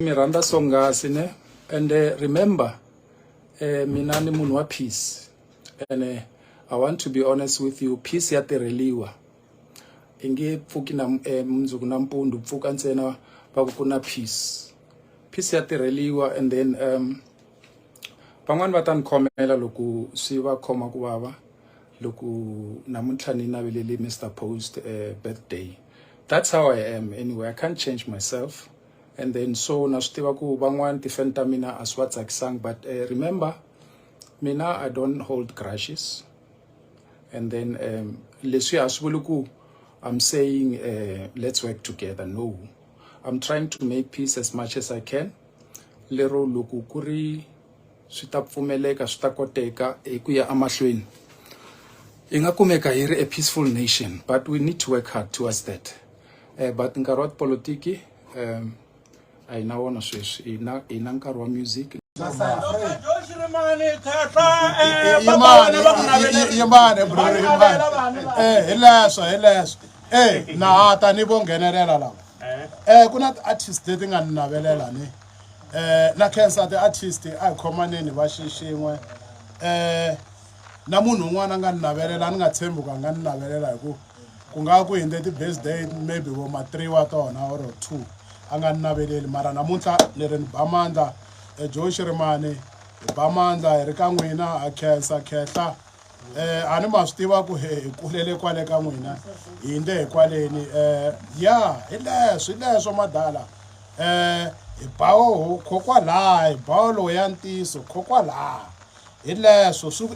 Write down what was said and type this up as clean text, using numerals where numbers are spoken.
Miranda Songasine, and remember, mina ni munhu wa peace, and I want to be honest with you. Peace ya velekiwa. Inge pfuki na mzuku na mpundu pfuka ntsena pakukuna peace. Peace ya velekiwa, and then van'wani va ta ni khomela loko swi va khoma ku vava loko namuntlha ni navelele Mr. Post birthday. That's how I am anyway. I can't change myself. And then so na swi tiva ku van'wani tifan ta mina a swi va tsakisanga, but remember, mina I don't hold grudges. And then leswi a swi vuli ku I'm saying let's work together. No, I'm trying to make peace as much as I can. Lero loko ku ri swi ta pfumeleka swi ta koteka ku ya amahlweni hi nga kumeka hi ri a peaceful nation, but we need to work hard towards that. But nkarhi wa politiki a hi na wona sweswi, hi na nkarhi wa music. Joe Shirimani yimane bro yimane hileswo na ta ni vo nghenelela lava ku na artist leti nga ni navelela ni na cancer the artist a hi khomaneni va xixin'we na munhu un'wana a nga ni navelela ni nga tshembi ku a nga ni navelela hi ku nga ku hinde ti-birthday maybe vo ma 3 wa tona or 2 a nga ni naveleli, mara namuntlha ni ri ni ba mandla Joe Shirimani hi ba mandla hi ri ka n'wina a khensa khehla a ni ma swi tiva ku hi kulele kwale ka n'wina hi nde hi kwaleni ya hi leswo madala hi bawo kokwalaha hi bawo lowu ya ntiso kokwalaha hi leswo swi ku